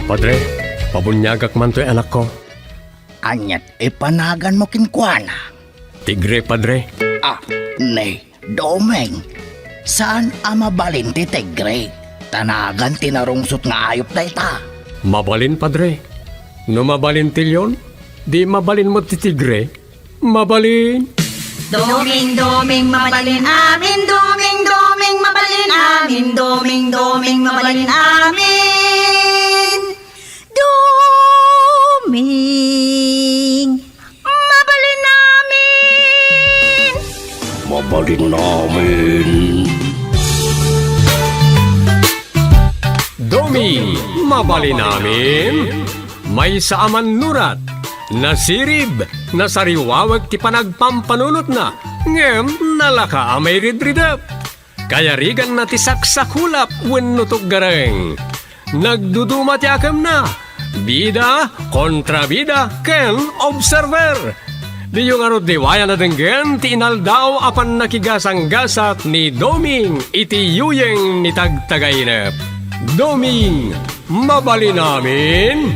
Padre, pabunyagak man to'y anak ko. Anyat ipanagan mo kinkwana. Tigre, Padre. Nay, Domeng. Saan mabalin ti Tigre? Tanagan tinarungsot nga ayop na ita. Mabalin, Padre. No mabalin tilyon, di mabalin mo ti Tigre. Mabalin. Doming, doming, mabalin amin. Doming, doming, mabalin amin. Doming, doming, mabalin amin. Doming, mabalin amin. Mabalin namin. Domi, mabalin namin. May saaman nurat. Nasirib, nasariwawag ti panagpampanunot na. Ngem, nalaka amay ridridap. Kaya rigan na ti saksakulap wenno gareng. Nagduduma ti akam na. Bida, kontrabida, ken observer. Di yung arod diwaya na denggen ti inaldaw apan nakigasang-gasat ni Doming iti yuyeng ni tagtagainep. Doming, mabalin namin.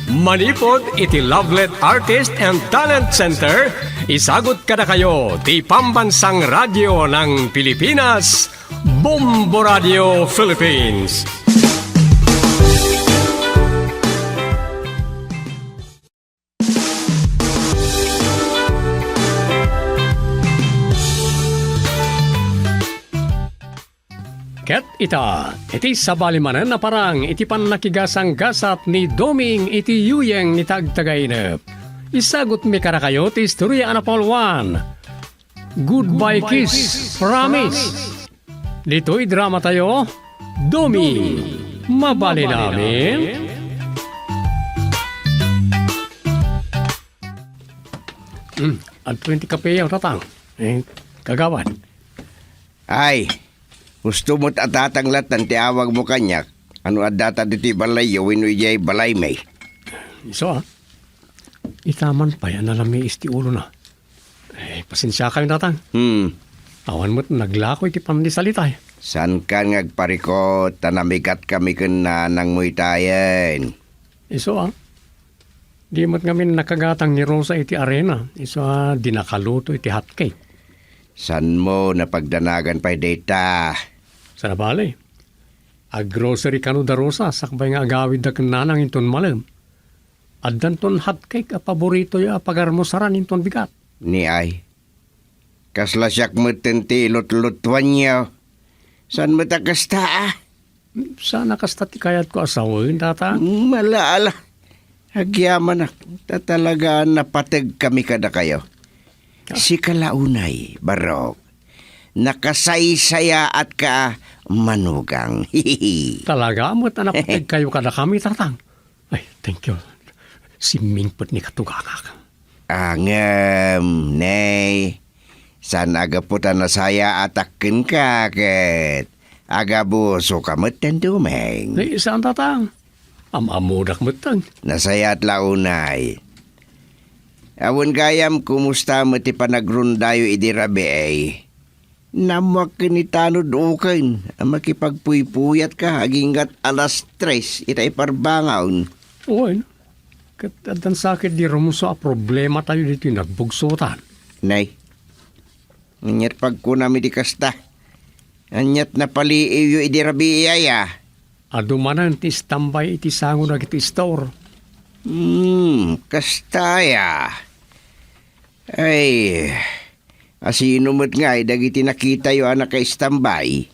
Manipod iti Lovelet Artist and Talent Center, isagot kada kayo ti Pambansang Radyo ng Pilipinas, Bombo Radio Philippines. Ket ita, iti sabalimanan na parang iti pannakigasang gasat ni Doming iti yuyeng ni tagtagainep. Isagot mi kara kayo ti istorya Anapol 1. Goodbye Kiss, Promise. Dito'y drama tayo, Doming, mabali namin. At 20 kape yung tatang. Kagawan. Ay, gusto mo't atatanglat ng tiawag mo kanyak. Ano at data diti balay yawin ujay balay may. So itaman pa yan alam may isti ulo na. Pasensya kayo tatang. Awan mo't naglako iti pandisalita. San ka ngagparikot, tanamikat kami na nang muitayan. So di mo't ngamin nakagatang ni Rosa iti arena. Dinakaluto iti hotcake. San mo napagdanagan pa'y data? Sa nabali. Grocery kano da Rosa, sakbay nga agawid da kananang inton malam. Addan ton hotcake a paborito ya pagarmosaran inton bigat. Ni ay. Kaslasyak mo tenti lot-lotwan niyo. San mo takasta Sana kasta ti kayat ko asawin, tata. Malaala. Agyaman na. Tatalagaan napatag kami kada kayo. Si kalaunay, barok. Nakasaysaya at ka manugang. Talaga mo't napatag kayo kada kami, tatang. Ay, thank you. Si Mingpot ni katugakak. Angem, nay. San agaputan na saya atakin kaket. Agabuso ka mo't Domeng. Ay, saan tatang? Amamudak mo't tang. Nasaya at launay. Awan gayam, kumusta mo ti panagrundayo idirabi ay? Namak kinitanod ukan, makipagpuypuyat ka, hagingat alas 3, itay parbangaon. Uy, katadan sakit di rumuso a problema tayo dito yung nagbugsutan. Nay, anyat pagkunami di kasta. Anyat na paliiyo idirabi iyaya. Adumanan ti standby iti sango na iti store. Kastaya. Ay, asino mo't nga, dagiti nakita yung anak kay istambay.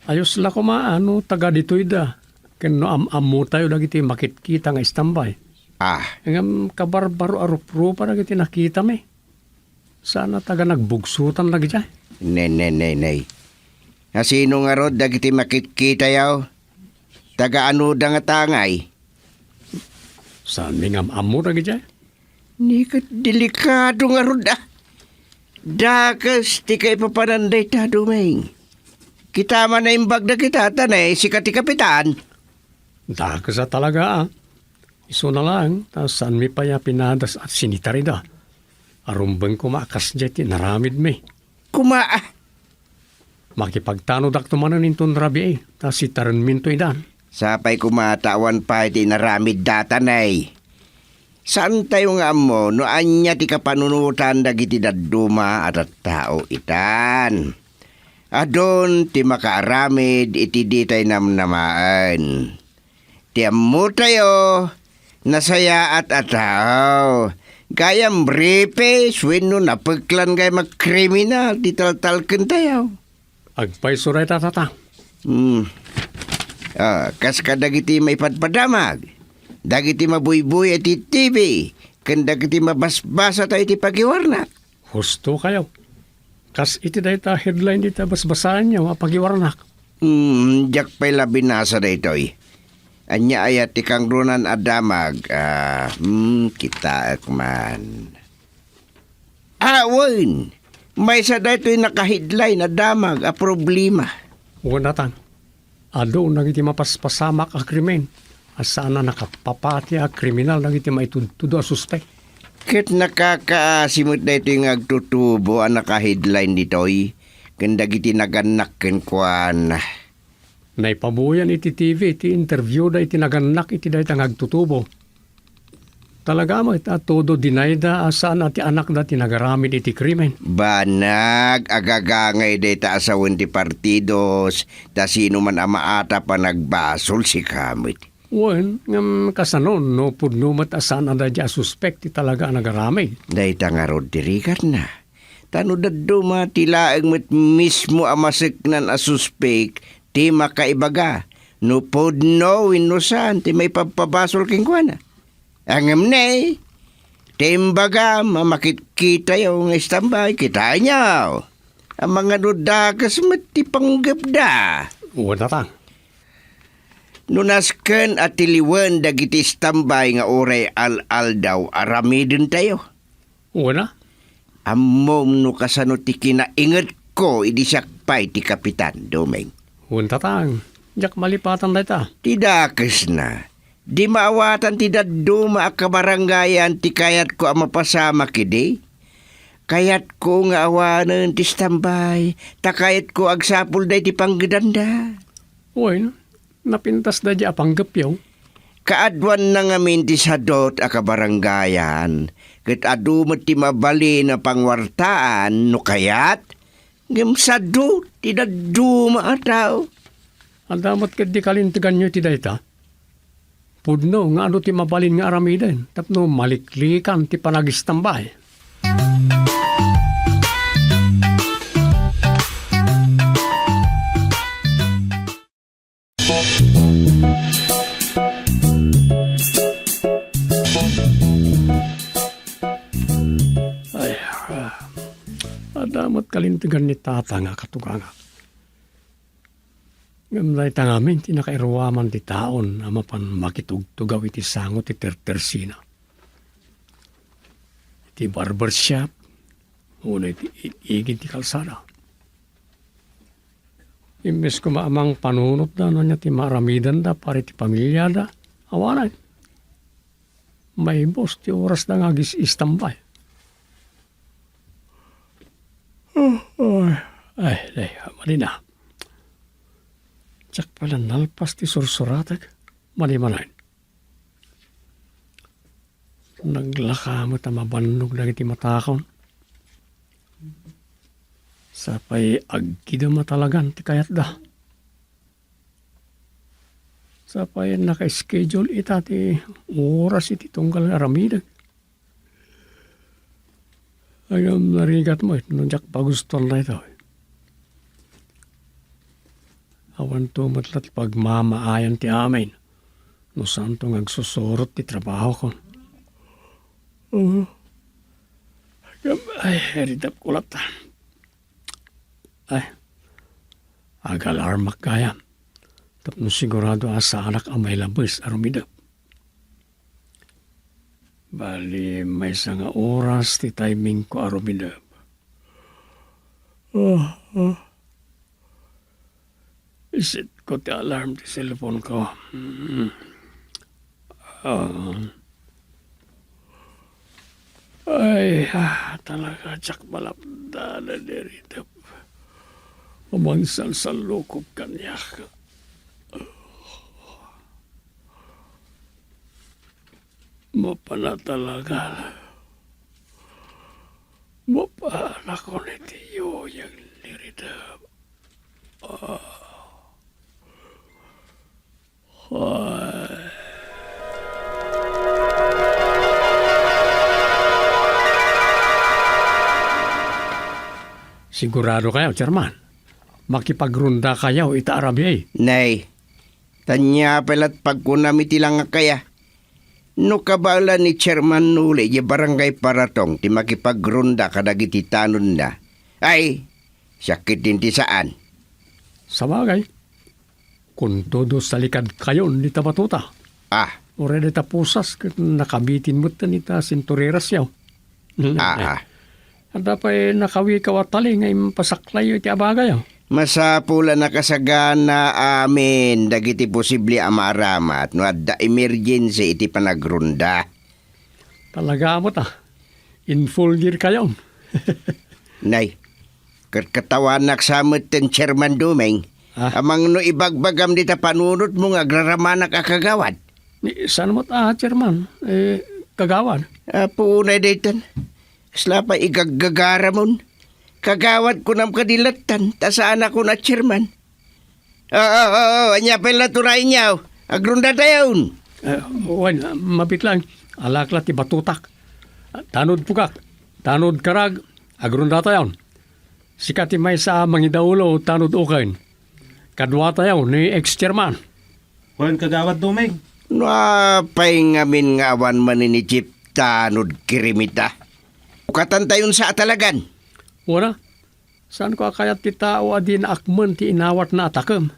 Ayos la ko maano, taga dito'y da. Kano am-amu tayo dagiti makitkita nga istambay. Ngam kabarbaro arupro pa dagiti nakita me. Sana taga nagbugsutan lagi dyan. Nay. Asino nga rod, dagiti makitkita yaw. Taga ano da nga tangay. Saan may am-amu lagi dyan? Ni ka delikado nga rod Dakas, ti kay papananday ta, Domeng. Kita man na imbag na kita, tanay, si kati kapitan. Dakas talaga Iso na lang, tas saan mi pa ya pinadas at sinitarida. Arumbang ko maakas dyan, naramid me. Kumaa. Makipagtano dak tumanan inton rabi tas sitaran minto idan. Sapay kumatawan pa iti naramid data nay. Saan tayo nga mo no anya ti kapanunutan dagiti dadduma at tao itan. Adon ti makaaramid iti ditay namnamaan. Ti ammo tayo nasaya at ataw. Gayam bripe swino napagklan gay magkriminal ti taltalken tayo. Agpay suray tatata. Kas ka dagiti may padpadamag. Dagiti mabuybuy iti TV. Kan dagiti mabasbasa tayo iti pagiwarnak. Husto kayo. Kas iti dayta headline dita basbasaan niya pagiwarnak. Diyak pa'y labinasa na ito eh. Anya ayat ti kang runan adamag. Kita akman. Wen. May sa dito yung naka-headline adamag a problema. Wanatan. Ado nagiti mapaspasamak a krimen. Asana nakapapati a kriminal nagiti maitutudo a suspect. Kit nakakaasimot na ito yung agtutubo ang naka-headline dito eh. Kandagiti naganak kenkwan. Naipabuyan iti TV, iti interview da iti naganak iti da itang agtutubo. Talaga mo ita todo dinayda asaan ati anak da tinagaramid iti krimen. Banag, agagangay data asawan ti partidos, ta sino man ama ata pa nagbasol si kamit. Wen, ngam kasanon, no pudnumat asaan ada dya suspect ti talaga nagaramid. Dayta nga rod dirikat na. Tano daduma tilaeng met mismo amasiknan a suspect ti makaibaga. No pudno inusan ti may pagpabasol kingkwana. Angam ne, timbaga mamakit-kita yung istambay, kita nyaw. Ang mga dudakas matipanggap da. Wanatan. Nunasken at tiliwan dagiti istambay nga oray al-al daw aramidin tayo. Wana? Amom no kasano ti kinaingat ko idi sakpay ti Kapitan Domeng. Wantatang. Jak malipatan dayta. Tidakas na. Di maawatan ti dadduma a kabarangayan ti kayat ko ang mapasama kidi. Kayat ko nga awanan ti stambay. Takayat ko agsapul day ti panggedanda. Wen, napintas da dya panggapyaw. Kaadwan na ngamin ti sadot a kabarangayan. Kat adumat ti mabali na pangwartaan no kayat. Ngem sadot ti dadduma a tao. Andamat ket di kalintigan nyo ti dayta. Pudno nga ano ti mabalin nga aramiden. Tapno maliklikan ti panagistambay. Ay, adamat kalintigan ni tata nga katuganga. Gamlay tangamin, tinakairuwaman ti taon, amapan makitugtugaw iti sangot iti tertersina. Iti barbershop, una iti igin ti kalsada. Imbes ko maamang panunot da, niya ti maramidan da, pare ti pamilya da, awanan. May boss, ti oras da nga istambay. Ay, malina. Tsak pala nalpas ti sursuratag. Malimanay. Naglaka mo ta mabannog na iti matakon. Sapay agkida matalagan ti kayat da. Sapay naka-schedule ita ti oras iti tunggal aramidag. Agam narigat mo nung jak paguston na ito. Awan tumatlat pagmamaayan ti amin. No saan to ngagsusurot ti trabaho ko. Ay, heridap kulat. Ay, agalarmak kaya. Tapno sigurado asa anak ang may labis arumidap. Bali, may nga oras ti timing ko arumidap. Isit ko ti alarm ti cellphone ko. Talaga tsak malapda na derita. Umangsal sa lukop kanyak. Mapana talaga. Mapana ko ni Tiyo yung liridab. Sigurado kayo, Chairman. Makipagrunda kayo, ita Arabi. Nay, tanya pelat pagkunamiti lang nga kaya. No kabala ni Chairman Nuli, di barangay Paratong, ti makipagrunda kadagiti tanon na. Ay, sakit din ti saan. Sa bagay, kung todo sa likad kayo ni Tabatuta, Ah, ore na tapusas, nakabitin mo ta ni ta sintureras yaw. ah. Ada pa nakawi kawatali ngay pasaklay iti abagay yaw. Masapula na kasagana amin dagiti posible amaramat no adda emergency iti panagrunda. Talaga mo ta. In full gear kayo. Nay, katkatawan samot ten Chairman Dumeng. Ah? Amang no ibagbagam dita panunot mo nga agraramanak akagawad. Saan mo ta, Chairman? Kagawan. Apo unay daytan. Slapa igagagaramon. Kagawad ko nam kadilatan, tasaan ako na Chairman. Anya pala turay niyaw. Agrunda dayon. Wan, mapit lang. Alakla ti batutak. Tanod pukak. Tanod karag. Agrunda tayon. Sikati may sa mangidaulo tanod ukain. Kadwa tayo ni ex-chairman. Wan kagawad Dumeng. No, ngamin nga awan man ni Chip tanod kirimita. Ukatan tayon sa atalagan. Wala. Saan ko kayat ti tao adi na akman ti inawat na atakam?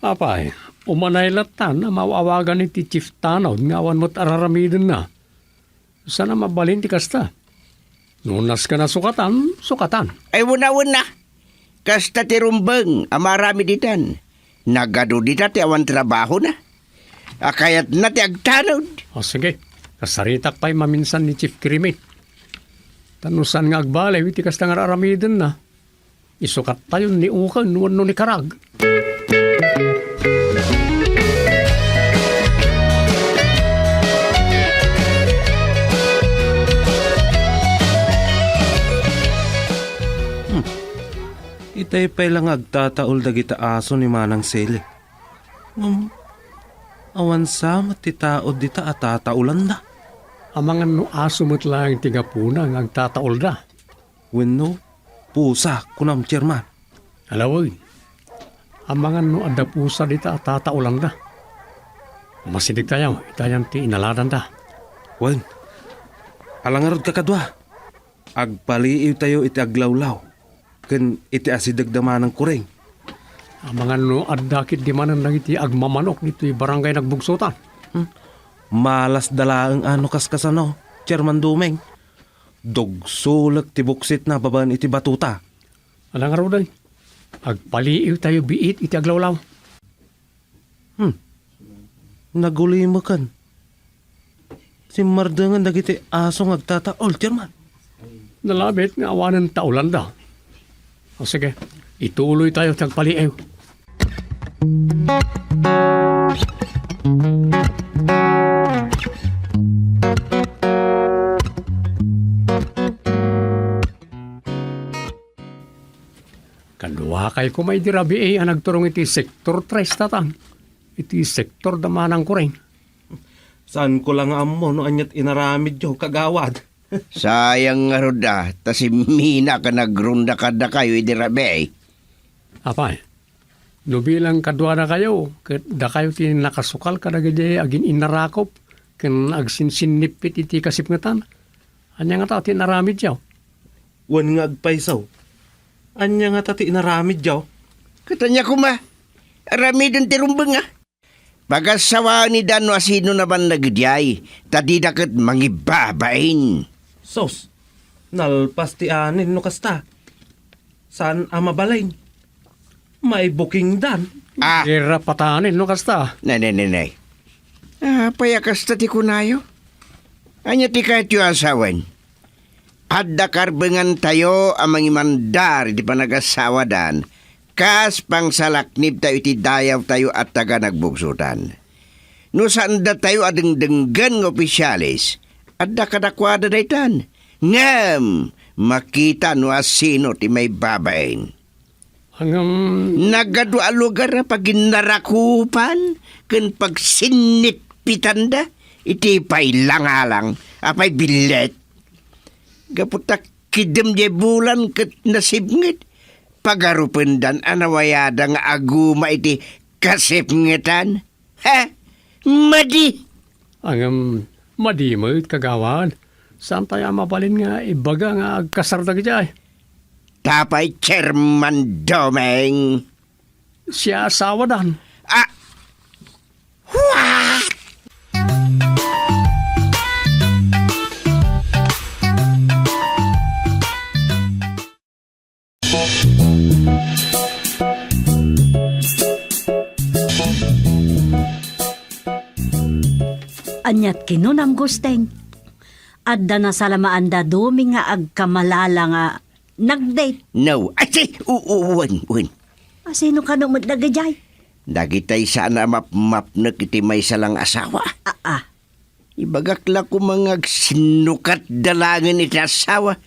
Apay, umanay latan na mawawagan ni ti Chief Tanaw nga awan mo't araramidin na. Sana mabalin ti kasta. Nunas ka na sukatan, sukatan. Ay wuna. Kasta ti rumbeng, amarami ditan. Nagado dita ti awan trabaho na. Akayat na ti agtanod. O sige, kasaritak pa'y maminsan ni Chief Kirimit. Tanusan nga agbalay, iti kasta nga araramidin na. Isukat tayo ni Ukan, wano ni Karag. Itay pa'y lang agtataol dagita aso ni Manang Sele. Awan sa ti tao dita at tataulan na. Amangan no aso mo't lang tigapuna nga agtataol da. Wenno, pusa kunam Chairman. Alawag, amangan no adda pusa dita at tataulan da. Masidig tayo, itayan ti inaladan da. Wen, alangarod kakadwa. Agpaliiw tayo iti aglawlaw. Ken iti asidagdaman ng kureng. Amangan no addakit di manan lang iti agmamanok nito'y barangay nagbugsutan. Malas dalaang ano kaskasano, Chairman Dumeng. Dogsulak ti buksit na baban iti batuta. Alang araw day, agpaliiw tayo biit iti aglawlaw. Naguli mo kan. Si Mardangan dagiti asong agtataol, Chairman. Nalabit nga awanan taulan da. O sige, ituloy tayo sa agpaliiw. Kadua kay kumay dirabi ang nagturong iti sektor 3 tatan. Iti sektor damanang kuring. Saan ko lang amo no anyat inaramid yo kagawad. Sayang nga roda, ta si Mina ka nagrunda kada kayo idirabe. Apay, nubilang kadwa na kayo, ket da kayo ti nakasukal kadagadi agin inarakop, ken agsinsinipit iti kasipngatan. Anya nga ta ti naramid yaw. Wan nga agpaysaw. Anya nga tati inaramid yo. Katanya ko ma, aramidon ti rumbeng nga. Pagasawa ni Dano asino naman nagdiyay, tadi dakat mangibabain. Sos, nalpas ti anin no kasta. Saan amabalain? May booking dan. Kira patanin no kasta. Nay. Payakas tati kunayo. Anya ti kahit yung asawan. Adda karbengan tayo amang imandar di panagasawa dan. Kas pang salaknib tayo iti dayaw tayo at taga nagbugsutan. No saan da tayo adengdenggan ng opisyalis, at da kadakwada daytan. Ngam, makita no asino ti may babaen. Hanggang Nagadwa lugar na pag ginarakupan, kan pagsinit pitanda, iti pay langalang, apay bilet. Gaputak kidem je bulan ket nasibngit, pagarupendan anawayada nga aguma iti kasipngitan. Ha? Madi! hanggang madimot kagawad. Saan tayo mabalin nga ibaga nga agkasardag jay? Tapay Chairman Domeng. Siya asawa dan. Ah! What? Anyat kinunam gusteng. Adda na salamaan da dumi nga agkamalala nga nagdate. No. Ay, say, uwan. Sino ka nung madagajay? Dagitay sana map na kiti may salang asawa. Ibagakla ko mga sinukat dalangan iti asawa.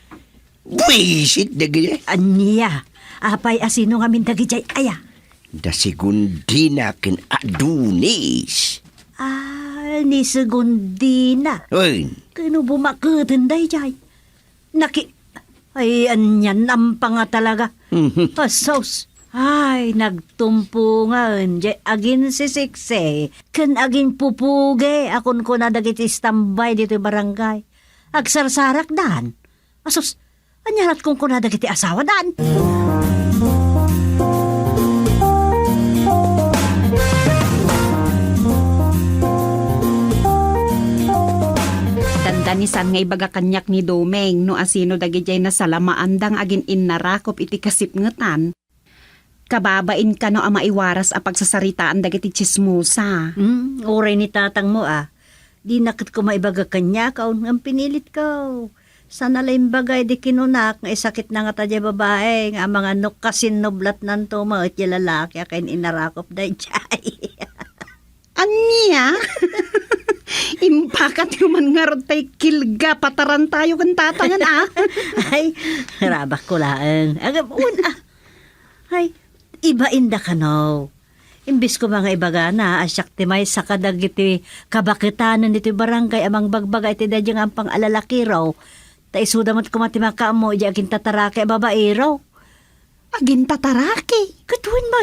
Wisit dagay. Anya, apay asino nga min dagajay aya. Da segundina ken Adonis. Ni Segundina. Uy, Kano bumakutin day jay? Ay, anyan nampang nga talaga. Pasos. Ay, nagtumpo nga jay agin si Sikse. Kan agin pupuge. Akon ko na dagiti standby dito yung barangay. Agsarsarak dan. Asos, anyarat kong ko na dagiti asawa dan. Tandanisan nga ibaga kanyak ni Domeng no asino dagijay na salamaandang agin innarakop iti kasipngetan. Kababain ka no ama iwaras a pagsasaritaan dagiti chismusa. Oray ni tatang mo Di nakit ko maibaga kanya kaon ng pinilit ko. Sana lang bagay di kinunak nga isakit na nga tadya babae nga mga nukasin noblat nanto mo at yung lalaki akain inarakop da jay. Anya? Impakat naman nga rod tay kilga pataran tayo kan tatangan Ay, rabak ko lang. Agapun Ay, iba inda ka no. Imbis ko mga ibaga na asyak ti may sakadag iti kabakitanan iti barangay amang bagbaga iti dadyang ang pang-alalaki raw. Ta isuda mo't kumatimaka mo di agin tatarake babae raw. Agin tataraki. Katuin mo.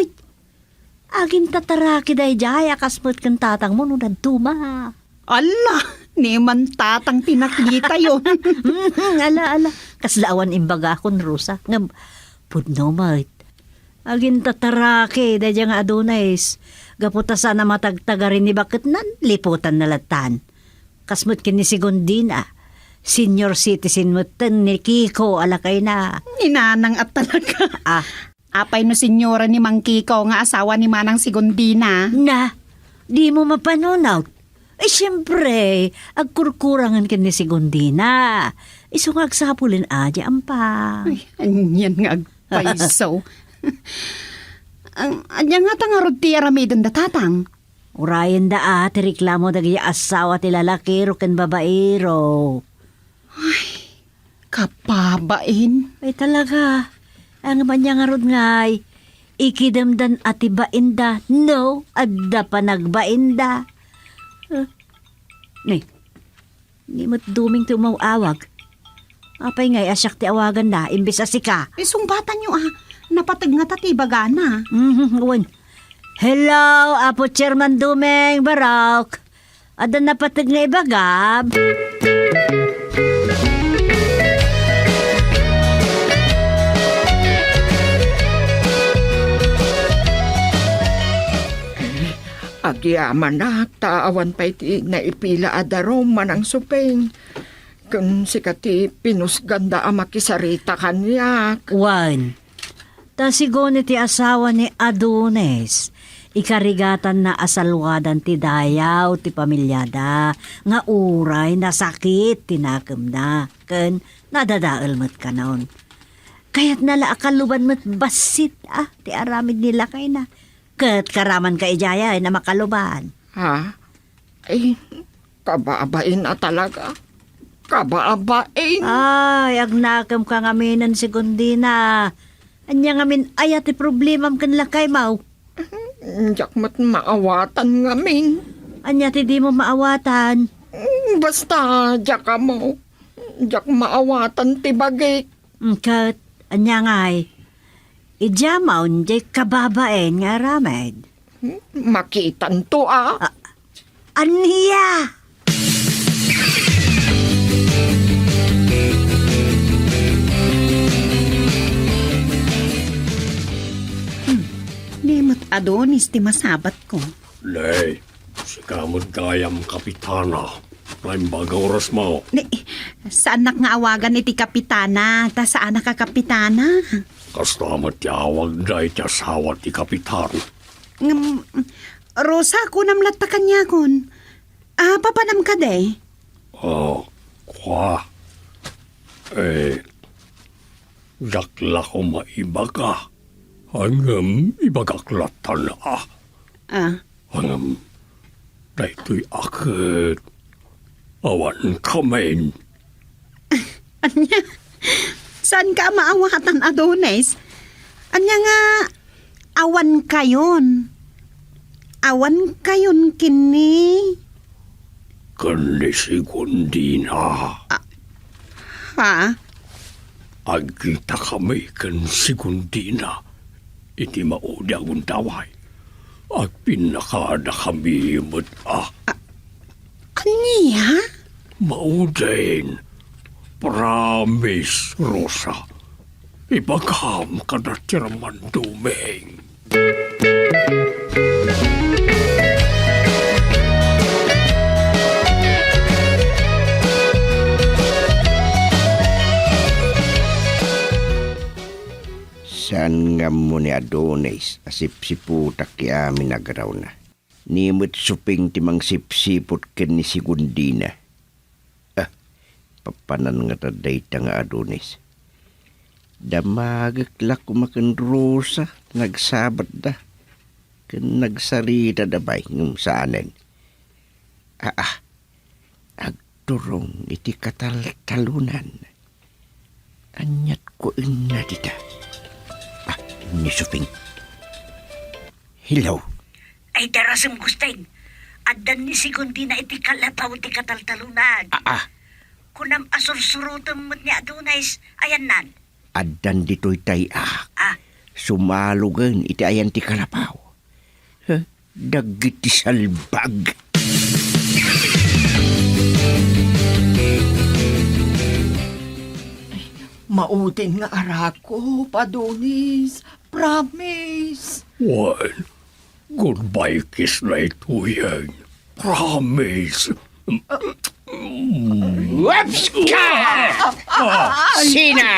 Agin tatarake day jay akas mo't kan tatang mo nung nagtuma. Ala, neman tatang pinakita yun. Ala. Kaslaawan imbaga akong Rosa. Ngam, pudno mait. Agin tatarake, dadya nga Adonis. Gaputa sana matagtagarin ni bakit nan, liputan na latan. Kasmut kin ni Segundina. Senior citizen mo ten ni Kiko alakay na. Ninanang at talaga. Apay no senyora ni Mang Kiko nga asawa ni Manang Segundina. Na, di mo mapanunaw. Siyempre, agkurkurangan kin ni Segundina. Isong agsapulin adya ampa. Ay, anyan nga agpaiso. Anyan nga tangarod ti aramidon da tatang. Urayan da ti reklamo dagi asawa ti lalakiro ken babaero. Kapabain. Ay talaga, ang manya nga rod ngay, ikidamdan ati bainda, no, adda pa nagbainda. Ni mo't duming tumawawag. Apay ngay asyak ti awagan na, imbis asika. Isong bata nyo napatag nga tatibaga na. Hello, Apo Chairman Dumeng Barok. Ada napatag nga ibagab. Agyaman na, taawan pa iti naipila adarom manang supeng. Kung sikati pinusganda ang makisarita kanyak. One. Tasigon ti asawa ni Adonis. Ikarigatan na asalwadan ti dayaw ti pamilyada. Nga uray na sakit tinakam na. Ken nadadaal mat ka naon. Kaya't nala akaluban mat basit ti aramid nila kay na. Ket karaman ka ijaya na makaluban. Ha? Ay, kababain na talaga. Kababain. Ay, agnakam ka ngaminan si Gundina. Anya ngamin ayat ti problema kan lakay mau. Jak mat maawatan ngamin. Anya ti di mo maawatan. Basta, jak ka mo. Jak maawatan ti bagay. Kat, anya ngay. Ijamaon jay kababaen nga ramed. Makitan to Aniya! Limot Adonis ti masabat ko. Nay, si kamod kayam kapitana. Raimbag oras mo. Ni, saan nak nga awagan iti kapitana? Ta saan ka kapitana? Kastamat yawag da iti asawa ti kapitan. Rosa, kunam latta kanya kun. Papanam ka de? Kwa. Dakla ko maibaga. Hanggang ibagaklatan Hanggang dahito'y akit. Awan kamen. Anya, saan ka maawatan, Adonis? Anya nga, awan kayon. Awan kayon kini. Kani si Gundina. Ha? Agkita kami kan si Gundina. Iti maudi akong taway. At pinakada kami imot Anya? Maudain. Promise, Rosa. Ibagam ka na tiraman dumeng. Saan nga mo ni Adonis asip siputak ki amin agaraw na. Nimot suping timang sipsipot ken ni si Gundina. Papanan nga taday ta nga Adonis. Damagak la kumakan Rosa, nagsabat da. Ken nagsarita da bay ngum saanen. Agturong iti katal-talunan. Anyat ko na dita. Ni Suping. Hello. Ay darasam gustin. Adan ni si Gundina iti kalapaw ti kataltalunan. Kunam asursurutom mo't niya Adonis. Ayan nan. Adan dito'y sumalugan iti ayan ti kalapaw. Dagiti salbag. Mautin nga arako, Adonis. Promise. Well, goodbye kiss na ito yan. Promise. Waps ka! Sina!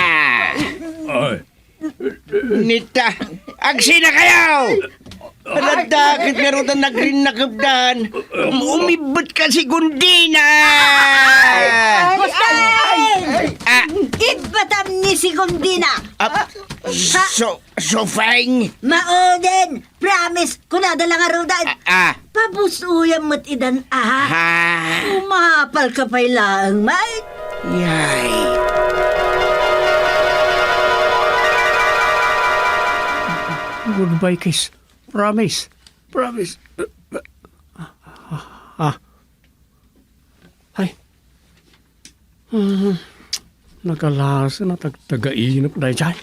Nita, agsina kayo! Aladakit nga rin na nagrinakabdan. Umibot ka si Gundina! Itbatam ni si Gundina. Feng! Mauden! Promise! Kunada lang arudan! Pabusuyan mo't idan Umapal ka pa'y laang, mate! Yay! Goodbye kiss. Promise. Promise. Ay. Nakalasa na tagtagainap na dyan.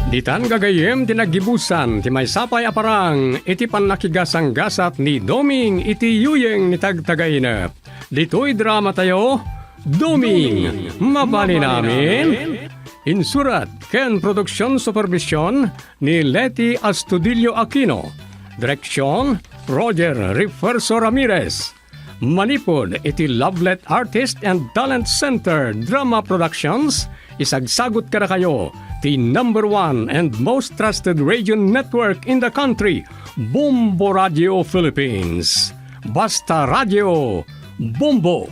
Ditan gagayem tinagibusan ti may sapay aparang iti pannakigasang gasat ni Doming iti yuyeng ni tagtagainap. Dito'y drama tayo, Doming, mabali namin. Insurat ken production supervision ni Leti Astudillo Aquino. Direksyon, Roger Refuerzo Ramirez. Manipod iti Lovelet Artist and Talent Center Drama Productions. Isagsagot ka na kayo the #1 and most trusted radio network in the country, Bombo Radio Philippines. Basta Radio, Bombo